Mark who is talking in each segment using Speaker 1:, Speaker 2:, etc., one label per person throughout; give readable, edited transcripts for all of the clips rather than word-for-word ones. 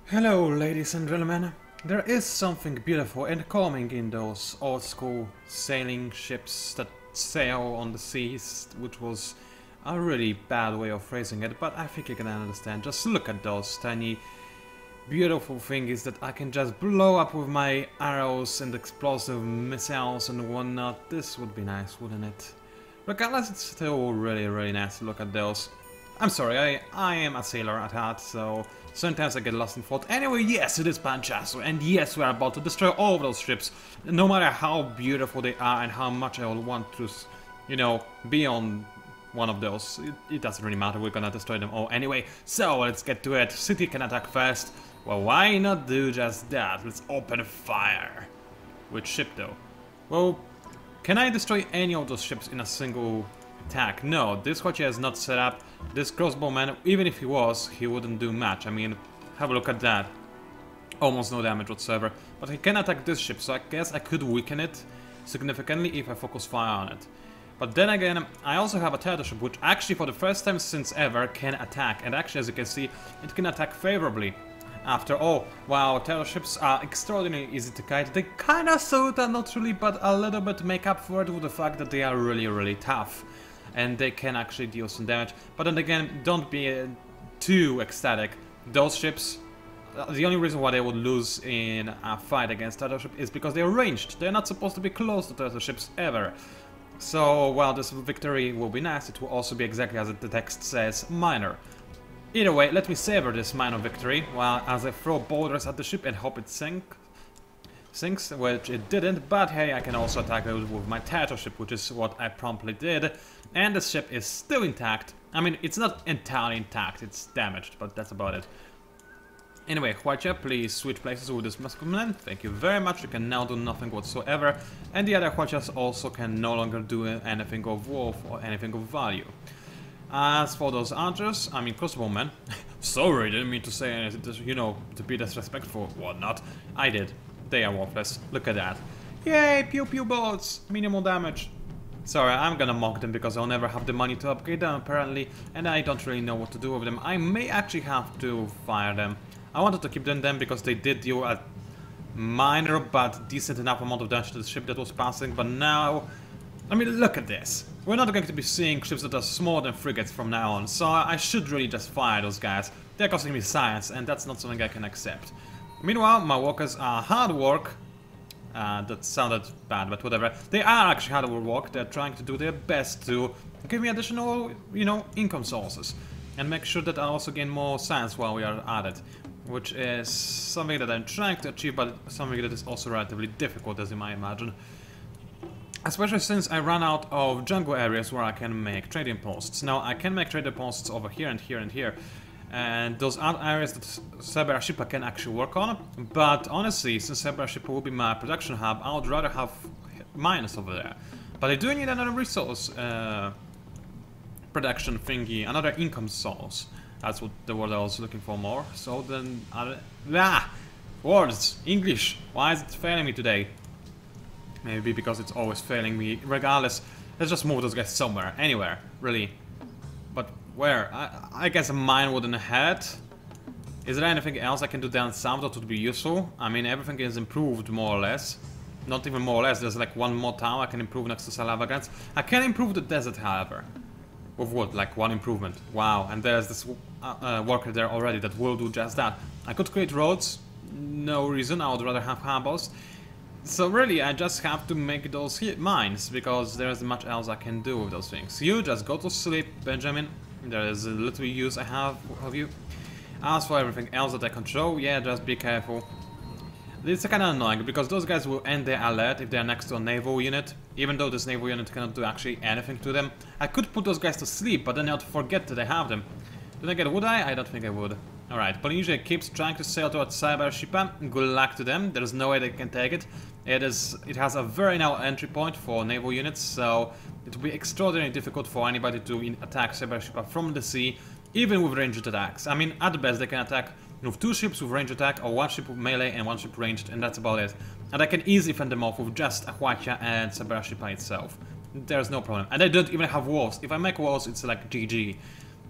Speaker 1: Hello, ladies and gentlemen. There is something beautiful and calming in those old-school sailing ships that sail on the seas, which was a really bad way of phrasing it, but I think you can understand. Just look at those tiny, beautiful thingies that I can just blow up with my arrows and explosive missiles and whatnot. This would be nice, wouldn't it? Regardless, it's still really nice to look at those. I'm sorry, I am a sailor at heart, so sometimes I get lost in thought. Anyway, yes, it is PANCZASU, and yes, we are about to destroy all of those ships, no matter how beautiful they are and how much I will want to, you know, be on one of those. It doesn't really matter, we're gonna destroy them all anyway. So, let's get to it. City can attack first. Well, why not do just that? Let's open fire. Which ship, though? Well, can I destroy any of those ships in a single attack? No, this Hocia is not set up. This crossbowman, even if he was, he wouldn't do much. I mean, have a look at that. Almost no damage whatsoever. But he can attack this ship, so I guess I could weaken it significantly if I focus fire on it. But then again, I also have a turtle ship, which actually for the first time since ever can attack. And actually, as you can see, it can attack favorably. After all, while turtle ships are extraordinarily easy to kite, they kinda suit, not really, but a little bit make up for it with the fact that they are really tough. And they can actually deal some damage. But then again, don't be too ecstatic. Those ships, the only reason why they would lose in a fight against turtle ship is because they're ranged. They're not supposed to be close to turtle ships ever. So while this victory will be nice, it will also be exactly as the text says, minor. Either way, let me savor this minor victory while as I throw boulders at the ship and hope it sinks, which it didn't, but hey, I can also attack it with my turtle ship, which is what I promptly did, and the ship is still intact. I mean, it's not entirely intact, it's damaged, but that's about it. Anyway, Hocia, please switch places with this masculine. Thank you very much. You can now do nothing whatsoever, and the other Hocias also can no longer do anything of worth or anything of value. As for those archers, I mean crossbowmen, sorry, didn't mean to say anything, you know, to be disrespectful or whatnot. I did. They are worthless. Look at that. Yay, pew pew bullets, minimal damage. Sorry, I'm gonna mock them because I'll never have the money to upgrade them apparently, and I don't really know what to do with them. I may actually have to fire them. I wanted to keep them because they did deal a minor but decent enough amount of damage to the ship that was passing, but now, I mean, look at this. We're not going to be seeing ships that are smaller than frigates from now on, so I should really just fire those guys. They're costing me science, and that's not something I can accept. Meanwhile, my workers are hard work. That sounded bad, but whatever. They are actually hard work. They're trying to do their best to give me additional, you know, income sources. And make sure that I also gain more science while we are at it. Which is something that I'm trying to achieve, but something that is also relatively difficult, as you might imagine. Especially since I ran out of jungle areas where I can make trading posts. Now, I can make trading posts over here and here and here. And those are areas that Cybership can actually work on. But honestly, since Cybership will be my production hub, I would rather have mines over there. But I do need another resource production thingy, another income source. That's what the word I was looking for more. So then, words, English. Why is it failing me today? Maybe because it's always failing me. Regardless, let's just move those guys somewhere, anywhere, really. But where? I guess a mine wouldn't hurt. Is there anything else I can do down south that would be useful? I mean, everything is improved more or less. Not even more or less, there's like one more town I can improve next to Salava Grants. I can improve the desert, however. With what? Like one improvement. Wow, and there's this worker there already that will do just that. I could create roads. No reason, I would rather have harbors. So really, I just have to make those mines, because there isn't much else I can do with those things. You just go to sleep, Benjamin. There is a little use I have of you. As for everything else that I control, yeah, just be careful. It's kinda annoying, because those guys will end their alert if they're next to a naval unit. Even though this naval unit cannot do actually anything to them. I could put those guys to sleep, but then I'd forget that I have them. Then again, would I? I don't think I would. Alright, Polynesia keeps trying to sail towards Cybershipa. Good luck to them. There's no way they can take it. It has a very narrow entry point for naval units, so it will be extraordinarily difficult for anybody to attack Cybershipa from the sea, even with ranged attacks. I mean, at best they can attack with 2 ships with ranged attack, or 1 ship with melee and 1 ship ranged, and that's about it. And I can easily fend them off with just a Hocia and Cybershipa itself. There's no problem. And I don't even have walls. If I make walls, it's like GG.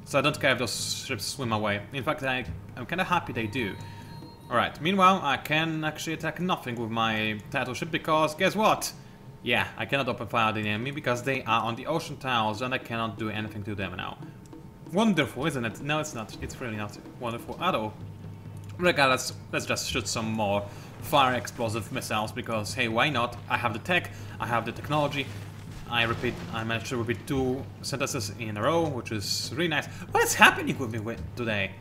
Speaker 1: So I don't care if those ships swim away. In fact, I'm kinda happy they do. Alright, meanwhile, I can actually attack nothing with my turtle ship because, guess what? Yeah, I cannot open fire on the enemy because they are on the ocean tiles and I cannot do anything to them now. Wonderful, isn't it? No, it's not. It's really not wonderful at all. Regardless, let's just shoot some more fire explosive missiles because, hey, why not? I have the tech, I have the technology. I managed to repeat 2 sentences in a row, which is really nice. What is happening with me today?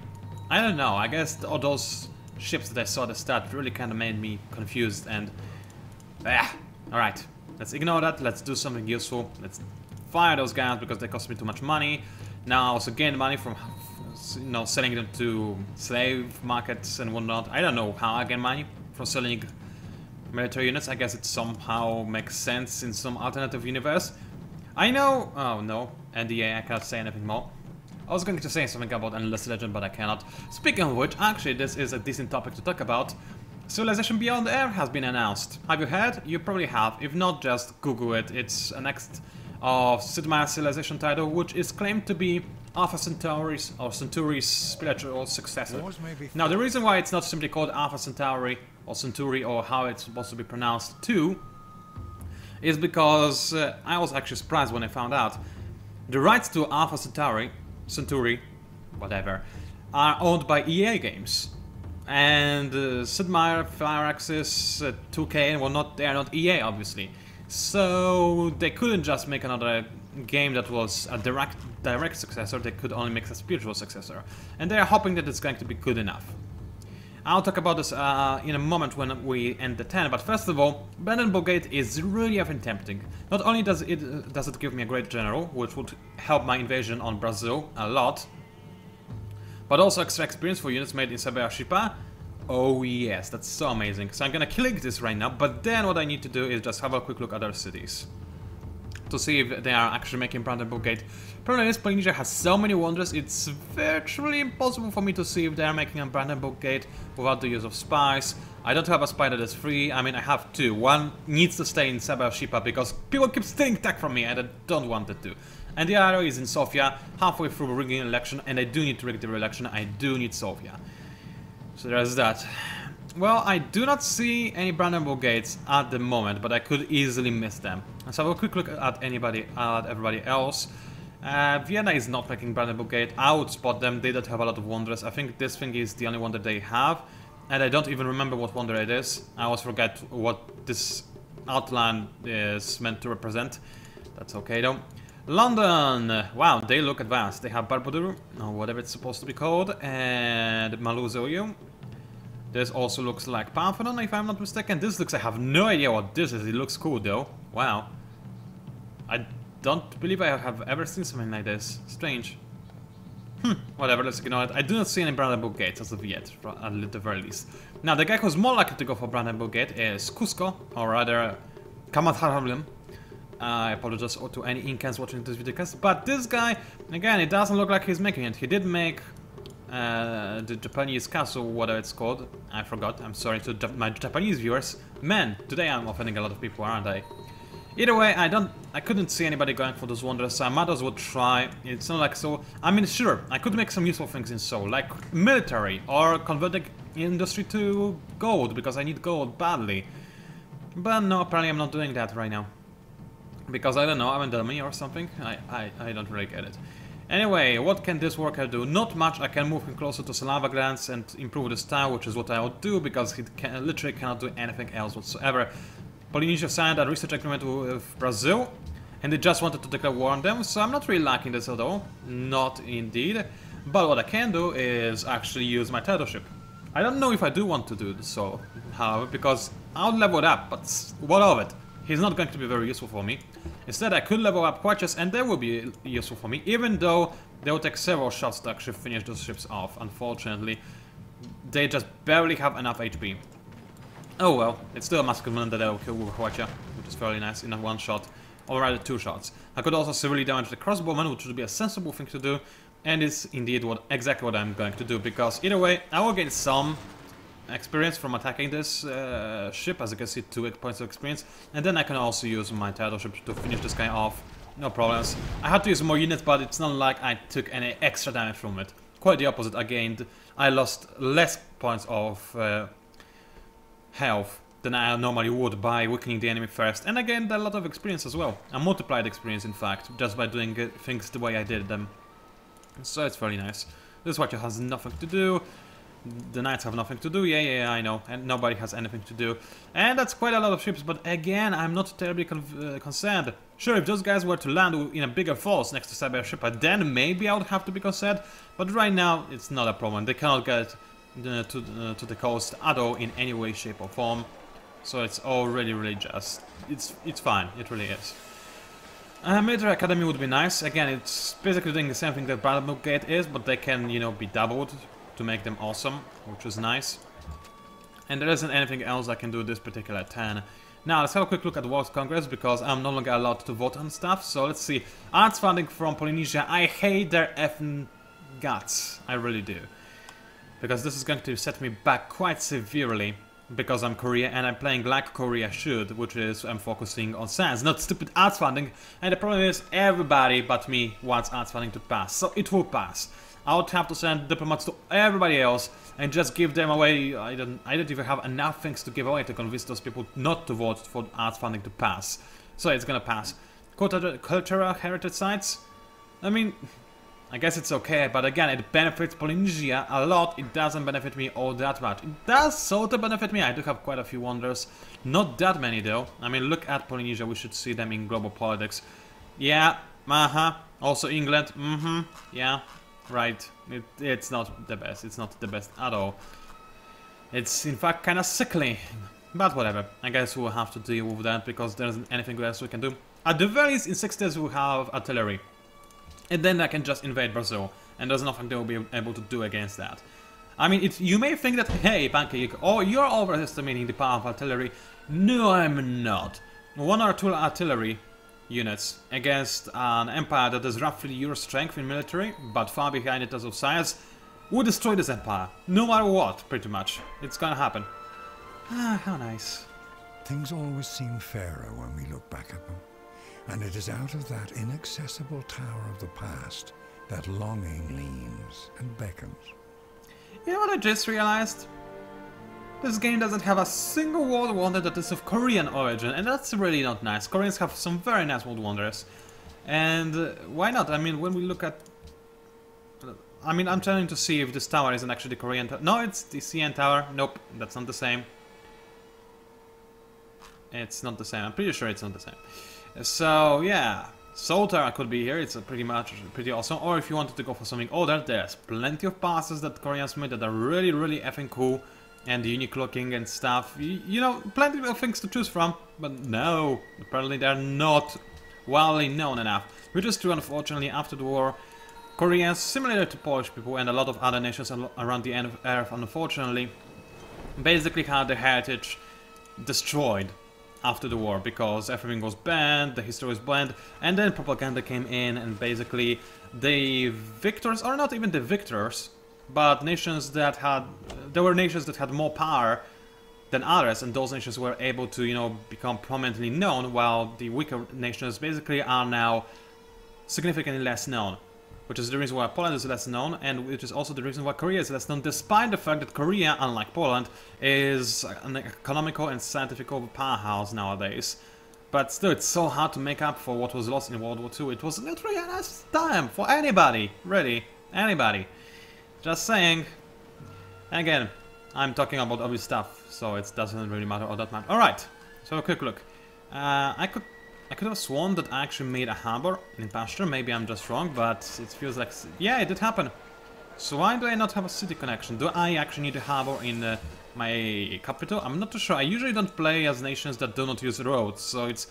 Speaker 1: I don't know. I guess all those ships that I saw at the start really kind of made me confused and... Alright, let's ignore that. Let's do something useful. Let's fire those guys because they cost me too much money. Now I also gain money from, you know, selling them to slave markets and whatnot. I don't know how I gain money from selling military units. I guess it somehow makes sense in some alternative universe. I know... Oh no, NDA, I cannot say anything more. I was going to say something about Endless Legend, but I cannot. Speaking of which, actually this is a decent topic to talk about. Civilization Beyond Air has been announced. Have you heard? You probably have. If not, just Google it. It's a next Sid Meier's Civilization title, which is claimed to be Alpha Centauri's or Centauri's spiritual successor. Now, the reason why it's not simply called Alpha Centauri or Centauri or how it's supposed to be pronounced too is because I was actually surprised when I found out the rights to Alpha Centauri, whatever, are owned by EA Games. And Sid Meier, Firaxis, 2K, and whatnot, they are not EA, obviously. So they couldn't just make another game that was a direct successor, they could only make a spiritual successor. And they are hoping that it's going to be good enough. I'll talk about this in a moment when we end the 10, but first of all, Brandenburg Gate is really effing tempting. Not only does it give me a great general, which would help my invasion on Brazil a lot, but also extra experience for units made in Sabea Shipa. Oh yes, that's so amazing. So I'm gonna click this right now, but then what I need to do is just have a quick look at other cities to see if they are actually making Brandenburg Gate. Problem is, Polynesia has so many wonders, it's virtually impossible for me to see if they are making a Brandenburg Gate without the use of spies. I don't have a spy that is free. I mean, I have 2. One needs to stay in Sabea Shipa because people keep stealing tech from me and I don't want it to. And the other is in Sofia, halfway through rigging an election, and I do need to rig the election, I do need Sofia. So there's that. Well, I do not see any Brandenburg Gates at the moment, but I could easily miss them. Let's have a quick look at everybody else. Vienna is not making Brandenburg Gate. I would spot them, they don't have a lot of wonders. I think this thing is the only wonder they have, and I don't even remember what wonder it is. I always forget what this outline is meant to represent. That's okay though. London! Wow, they look advanced. They have Barbudur, or whatever it's supposed to be called, and Mausoleum. This also looks like Parthenon, if I'm not mistaken. This looks... I have no idea what this is. It looks cool, though. Wow. I don't believe I have ever seen something like this. Strange. Whatever, let's ignore it. I do not see any Brandenburg Gates as of yet, at the very least. Now, the guy who's more likely to go for Brandenburg Gate is Cusco, or rather, Kamatharamlim. I apologize to any Incans watching this video, but this guy, again, it doesn't look like he's making it. He did make the Japanese castle, whatever it's called. I forgot. I'm sorry to my Japanese viewers. Man, today I'm offending a lot of people, aren't I? Either way, I couldn't see anybody going for those wonders, so I might as well try. It's not like so. I mean, sure, I could make some useful things in Seoul, like military, or converting industry to gold, because I need gold badly. But no, apparently I'm not doing that right now. Because I don't know, I'm in dummy or something. I don't really get it. Anyway, what can this worker do? Not much. I can move him closer to Salava Glands and improve the style, which is what I would do, because he literally cannot do anything else whatsoever. Polynesia signed a research agreement with Brazil, and they just wanted to declare war on them, so I'm not really liking this at all. Not indeed. But what I can do is actually use my turtle ship. I don't know if I do want to do this, so, however, because I'll level it up, but what of it? He's not going to be very useful for me. Instead, I could level up Quachas, and they will be useful for me, even though they will take several shots to actually finish those ships off. Unfortunately, they just barely have enough HP. Oh well, it's still a masculine that I will kill with Quacha, which is fairly nice in a one shot, or rather 2 shots. I could also severely damage the crossbowman, which would be a sensible thing to do, and it's indeed exactly what I'm going to do, because either way, I will gain some experience from attacking this ship, as you can see, 2 points of experience, and then I can also use my turtle ship to finish this guy off, no problems. I had to use more units, but it's not like I took any extra damage from it. Quite the opposite, I gained I lost less points of health than I normally would by weakening the enemy first, and I gained a lot of experience as well. A multiplied experience, in fact, just by doing things the way I did them. So it's very nice. This watcher has nothing to do. The knights have nothing to do, yeah, I know, and nobody has anything to do. And that's quite a lot of ships, but again, I'm not terribly concerned. Sure, if those guys were to land in a bigger force next to Siberia ship, then maybe I would have to be concerned, but right now, it's not a problem. They cannot get to the coast at all in any way, shape or form. So it's already really just, it's fine, it really is. Military Academy would be nice. Again, it's basically doing the same thing that Battle Gate is, but they can, you know, be doubled to make them awesome, which is nice. And there isn't anything else I can do this particular turn. Now, let's have a quick look at World Congress, because I'm no longer allowed to vote on stuff. So let's see. Arts funding from Polynesia. I hate their effing guts. I really do. Because this is going to set me back quite severely. Because I'm Korea and I'm playing like Korea should, which is I'm focusing on science, not stupid arts funding. And the problem is everybody but me wants arts funding to pass, so it will pass. I would have to send diplomats to everybody else and just give them away. I don't even have enough things to give away to convince those people not to vote for arts funding to pass. So it's gonna pass. Cultural heritage sites. I mean, I guess it's okay, but again, it benefits Polynesia a lot. It doesn't benefit me all that much. It does sort of benefit me. I do have quite a few wonders. Not that many though. I mean, look at Polynesia. We should see them in global politics. Yeah, also England. Yeah, right. It's not the best. It's not the best at all. It's in fact kind of sickly. But whatever. I guess we'll have to deal with that because there isn't anything else we can do. At the very least, in 6 days we'll have artillery. And then I can just invade Brazil, and there's nothing they will be able to do against that. I mean, you may think that, hey, Pancake, oh, you're overestimating the power of artillery. No, I'm not. 1 or 2 artillery units against an empire that is roughly your strength in military, but far behind in terms of size, will destroy this empire. No matter what, pretty much. It's gonna happen. Ah, how nice.
Speaker 2: Things always seem fairer when we look back at them. And it is out of that inaccessible tower of the past that longing leans and beckons.
Speaker 1: You know what I just realized? This game doesn't have a single world wonder that is of Korean origin, and that's really not nice. Koreans have some very nice world wonders. And why not? I mean, when we look at... I mean, I'm trying to see if this tower isn't actually Korean tower. No, it's the CN tower. Nope, that's not the same. It's not the same. I'm pretty sure it's not the same. So yeah, Seoul Tower could be here. It's pretty awesome. Or if you wanted to go for something older, there's plenty of passes that Koreans made that are really effing cool and unique looking and stuff. You know, plenty of things to choose from. But no, apparently they're not widely known enough. Which is true, unfortunately. After the war, Koreans, similar to Polish people and a lot of other nations around the end of Earth, unfortunately, basically had their heritage destroyed after the war, because everything was banned, the history was banned, and then propaganda came in, and basically the victors, or not even the victors, but nations that had, there were nations that had more power than others, and those nations were able to, you know, become prominently known, while the weaker nations basically are now significantly less known. Which is the reason why Poland is less known, and which is also the reason why Korea is less known, despite the fact that Korea, unlike Poland, is an economical and scientific powerhouse nowadays. But still, it's so hard to make up for what was lost in World War II. It was literally a nice time for anybody, really, anybody. Just saying. Again, I'm talking about obvious stuff, so it doesn't really matter all that much. Alright, so a quick look. I could have sworn that I actually made a harbor in Pasture. Maybe I'm just wrong, but it feels like... Yeah, it did happen. So why do I not have a city connection? Do I actually need a harbor in my capital? I'm not too sure. I usually don't play as nations that do not use roads, so it's...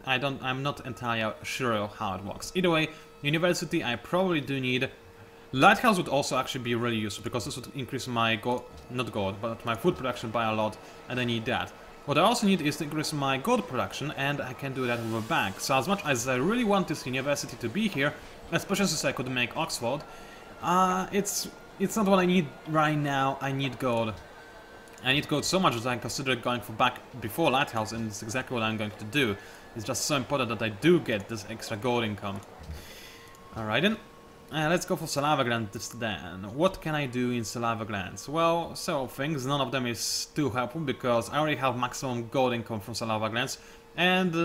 Speaker 1: I'm not entirely sure how it works. Either way, university I probably do need. Lighthouse would also actually be really useful, because this would increase my but my food production by a lot, and I need that. What I also need is to increase my gold production, and I can do that with a bank. So as much as I really want this university to be here, especially since I could make Oxford, it's not what I need right now. I need gold. I need gold so much that I consider going for back before Lighthouse, and it's exactly what I'm going to do. It's just so important that I do get this extra gold income. Alright then. Let's go for saliva glands then. What can I do in saliva glands? Well, several things. None of them is too helpful because I already have maximum gold income from saliva glands. And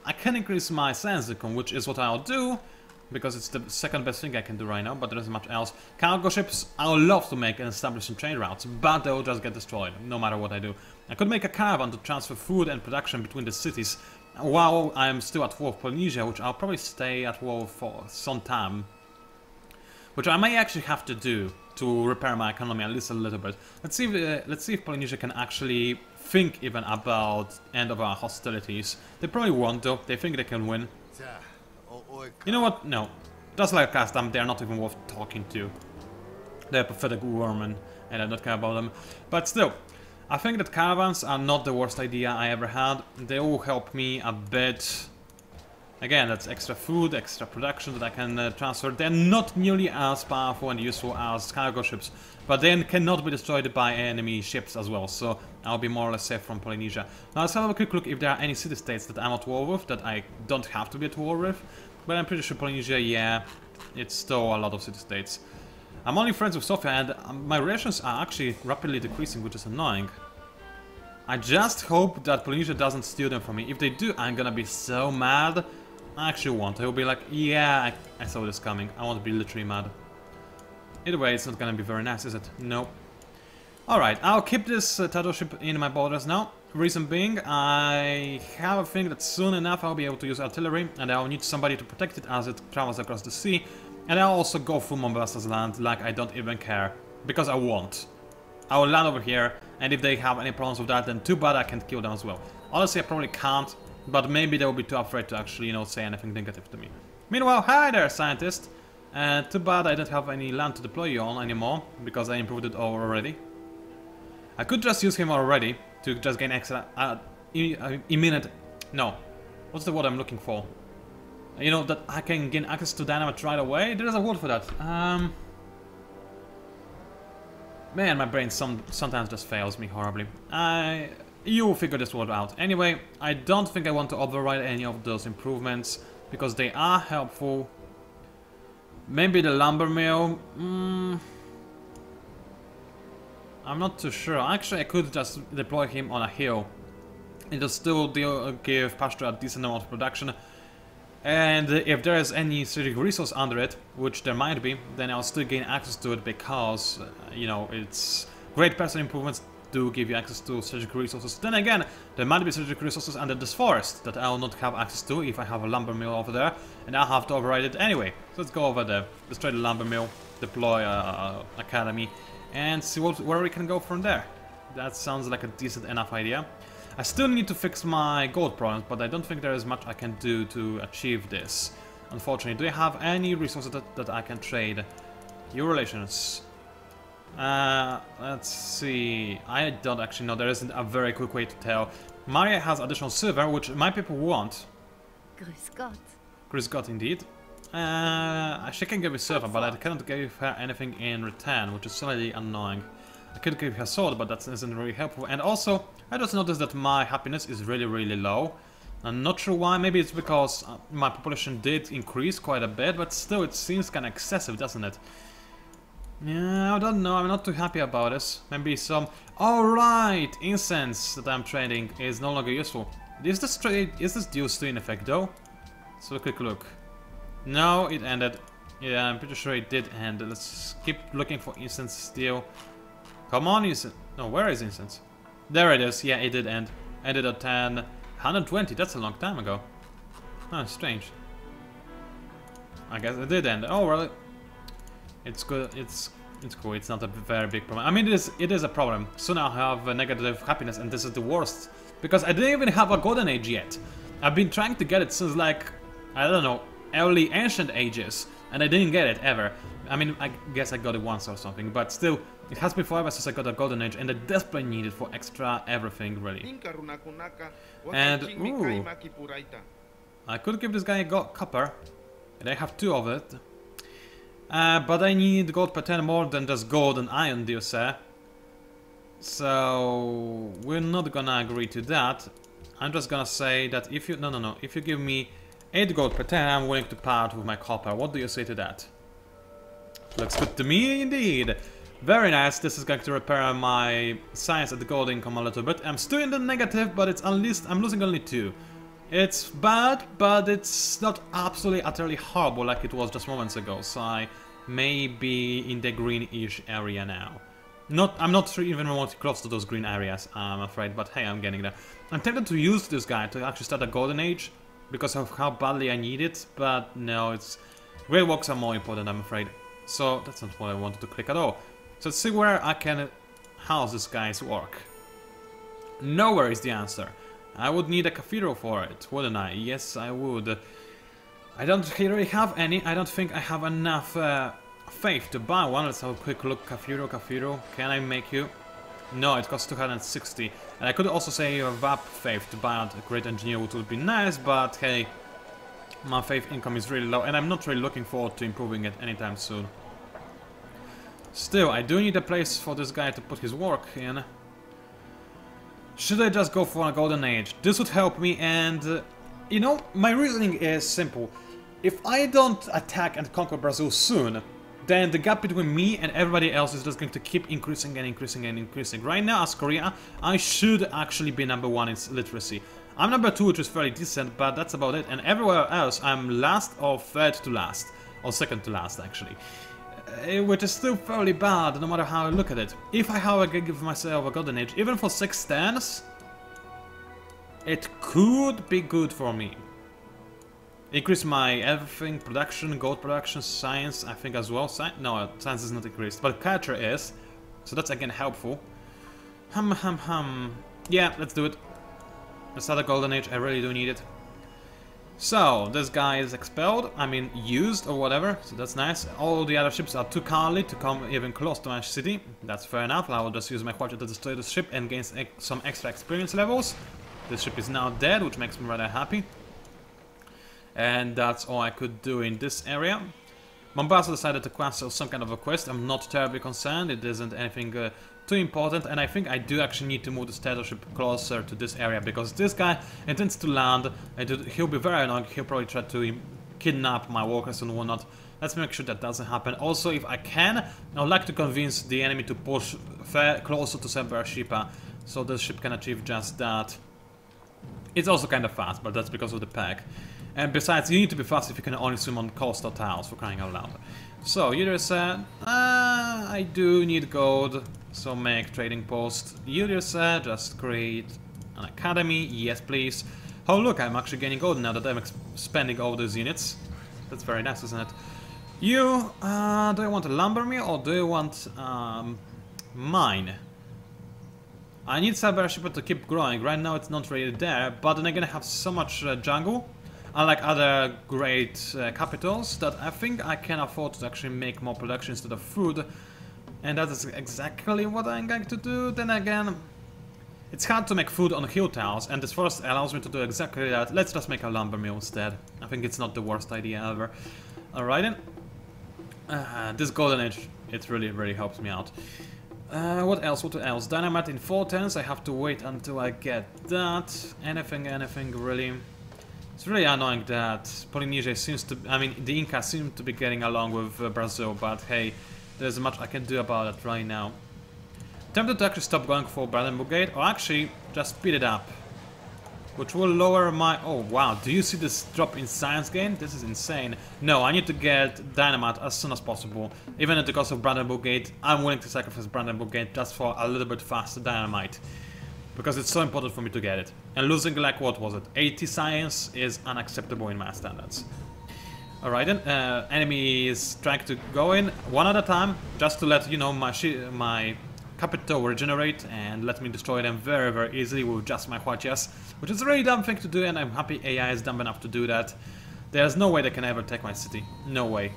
Speaker 1: I can increase my science income, which is what I'll do. Because it's the second best thing I can do right now, but there isn't much else. Cargo ships, I would love to make and establish some trade routes, but they'll just get destroyed, no matter what I do. I could make a caravan to transfer food and production between the cities, while I'm still at war with Polynesia, which I'll probably stay at war for some time. Which I may actually have to do to repair my economy at least a little bit. Let's see if Polynesia can actually think even about end of our hostilities. They probably won't though, they think they can win. You know what? No. Just like last time, they're not even worth talking to. They're pathetic vermin, and I don't care about them. But still, I think that caravans are not the worst idea I ever had. They will help me a bit. Again, that's extra food, extra production that I can transfer. They're not nearly as powerful and useful as cargo ships, but they cannot be destroyed by enemy ships as well, so I'll be more or less safe from Polynesia. Now let's have a quick look if there are any city-states that I'm at war with, that I don't have to be at war with. But I'm pretty sure Polynesia, yeah, it's still a lot of city-states. I'm only friends with Sofia, and my relations are actually rapidly decreasing, which is annoying. I just hope that Polynesia doesn't steal them from me. If they do, I'm gonna be so mad. I actually won't. I will be like, yeah, I saw this coming. I won't be literally mad. Either way, it's not gonna be very nice, is it? No. Alright, I'll keep this turtle ship in my borders now. Reason being, I have a thing that soon enough I'll be able to use artillery, and I'll need somebody to protect it as it travels across the sea. And I'll also go through Mombasa's land like I don't even care. Because I won't. I will land over here, and if they have any problems with that, then too bad I can't kill them as well. Honestly, I probably can't, but maybe they will be too afraid to actually, you know, say anything negative to me. Meanwhile, hi there, scientist! Too bad I don't have any land to deploy you on anymore, because I improved it already. I could just use him already, to just gain extra, imminent, no, what's the word I'm looking for? You know, that I can gain access to dynamite right away? There is a word for that. Man, my brain sometimes just fails me horribly. You will figure this word out. Anyway, I don't think I want to override any of those improvements, because they are helpful. Maybe the lumber mill, I'm not too sure. Actually, I could just deploy him on a hill. It'll still give Pasture a decent amount of production. And if there is any strategic resource under it, which there might be, then I'll still gain access to it because, you know, it's great personal improvements do give you access to strategic resources. Then again, there might be strategic resources under this forest that I'll not have access to if I have a lumber mill over there, and I'll have to override it anyway. So let's go over there, destroy the lumber mill, deploy academy, and see where we can go from there. That sounds like a decent enough idea. I still need to fix my gold problems, but I don't think there is much I can do to achieve this. Unfortunately, do you have any resources that I can trade? Your relations. Let's see. I don't actually know. There isn't a very quick way to tell. Maria has additional silver, which my people want.
Speaker 3: Grüß Gott.
Speaker 1: Grüß Gott, indeed. She can give me silver, but I cannot give her anything in return, which is slightly annoying. I could give her sword, but that isn't really helpful. And also, I just noticed that my happiness is really, really low. I'm not sure why. Maybe it's because my population did increase quite a bit, but still, it seems kind of excessive, doesn't it? Yeah, I don't know. I'm not too happy about this. Maybe some... Alright! Incense that I'm trading is no longer useful. Is this deal still in effect, though? Let's have a quick look. No, it ended. Yeah, I'm pretty sure it did end. Let's keep looking for incense still. Come on, incense. No, where is incense? There it is. Yeah, it did end. Ended at 120. That's a long time ago. Oh, strange. I guess it did end. Oh, really? It's good. It's cool. It's not a very big problem. I mean, it is a problem. Soon I'll have a negative happiness, and this is the worst because I didn't even have a golden age yet. I've been trying to get it since like I don't know, early ancient ages, and I didn't get it ever. I mean, I guess I got it once or something, but still, it has been forever since I got a golden age, and I desperately need it for extra everything, really. And ooh, I could give this guy a copper, and I have 2 of it. But I need gold per 10 more than just gold and iron, dear sir. So we're not gonna agree to that. I'm just gonna say that if you if you give me 8 gold per 10, I'm willing to part with my copper. What do you say to that? Looks good to me indeed. Very nice. This is going to repair my science at the gold income a little bit. I'm still in the negative, but it's at least I'm losing only 2. It's bad, but it's not absolutely utterly horrible like it was just moments ago. So I may be in the greenish area now. I'm not even remotely close to those green areas, I'm afraid, but hey, I'm getting there. I'm tempted to use this guy to actually start a golden age because of how badly I need it, but no, it's great works are more important, I'm afraid. So that's not what I wanted to click at all. So let's see where I can house this guy's work. Nowhere is the answer. I would need a cathedral for it, wouldn't I? Yes, I would. I don't really have any. I don't think I have enough faith to buy one. Let's have a quick look. Cathedral. Can I make you? No, it costs 260. And I could also say VAP faith to buy a great engineer, which would be nice, but hey, my faith income is really low, and I'm not really looking forward to improving it anytime soon. Still, I do need a place for this guy to put his work in. Should I just go for a golden age? This would help me, and you know, my reasoning is simple. If I don't attack and conquer Brazil soon, then the gap between me and everybody else is just going to keep increasing and increasing and increasing. Right now, as Korea, I should actually be #1 in literacy. I'm #2, which is fairly decent, but that's about it. And everywhere else, I'm last or third to last. Or second to last, actually. Which is still fairly bad, no matter how I look at it. If I, however, give myself a golden age, even for 6 turns, it could be good for me. Increase my everything, production, gold production, science, I think as well. No, science is not increased, but culture is. So that's again helpful. Yeah, let's do it. Let's start a golden age, I really do need it. So, this guy is expelled, I mean used or whatever, so that's nice. All the other ships are too cowardly to come even close to my city. That's fair enough, I will just use my quarter to destroy this ship and gain some extra experience levels. This ship is now dead, which makes me rather happy. And that's all I could do in this area. Mombasa decided to cancel some kind of a quest. I'm not terribly concerned, it isn't anything too important, and I think I do actually need to move the status ship closer to this area because this guy intends to land and he'll be very annoying. He'll probably try to kidnap my workers and whatnot. Let's make sure that doesn't happen. Also, if I can, I would like to convince the enemy to push closer to Semper Shipa so this ship can achieve just that. It's also kind of fast, but that's because of the pack. And besides, you need to be fast if you can only swim on coastal tiles, for crying out loud. So, you just said, I do need gold, so make trading post. You just said, just create an academy, yes please. Oh look, I'm actually gaining gold now that I'm spending all those units. That's very nice, isn't it? You, do you want a lumber mill or do you want mine? I need Cyber Shipper to keep growing. Right now it's not really there, but then again I have so much jungle, unlike other great capitals, that I think I can afford to actually make more production instead of food. And that is exactly what I'm going to do. Then again, it's hard to make food on hill tiles, and this forest allows me to do exactly that. Let's just make a lumber mill instead. I think it's not the worst idea ever. Alright then. This golden age, it really helps me out. What else? Dynamite in 4 turns. I have to wait until I get that. Anything really. It's really annoying that Polynesia seems to... I mean, the Incas seem to be getting along with Brazil, but hey, there's much I can do about it right now. Tempted to actually stop going for Brandenburg Gate, or actually just speed it up. Which will lower my... Oh wow, do you see this drop in science gain? This is insane. No, I need to get Dynamite as soon as possible. Even at the cost of Brandenburg Gate, I'm willing to sacrifice Brandenburg Gate just for a little bit faster Dynamite. Because it's so important for me to get it. And losing, like, what was it? 80 science is unacceptable in my standards. Alright then, enemy is trying to go in one at a time, just to let, you know, my capital regenerate and let me destroy them very easily with just my Huachias. Which is a really dumb thing to do, and I'm happy AI is dumb enough to do that. There's no way they can ever take my city. No way.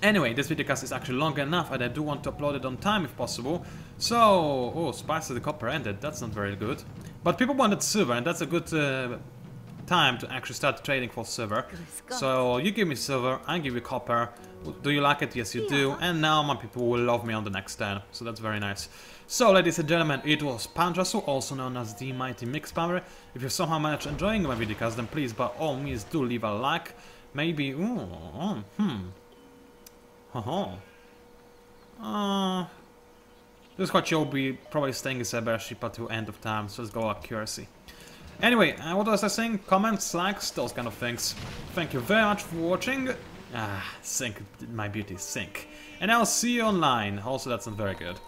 Speaker 1: Anyway, this videocast is actually long enough, and I do want to upload it on time if possible. So, oh, Spice of the Copper ended. That's not very good. But people wanted silver, and that's a good time to actually start trading for silver. So, you give me silver, I give you copper. Do you like it? Yes, you do. And now my people will love me on the next turn. So that's very nice. So, ladies and gentlemen, it was PANCZASU, also known as the Mighty Mix Power. If you somehow managed enjoying my videocast, then please, by all means, do leave a like. Maybe, This is what you'll be probably staying in Cybership to end of time, so let's go accuracy. Anyway, what was I saying? Comments, likes, those kind of things. Thank you very much for watching. Sync, my beauty, sync. And I'll see you online. Also, that's not very good.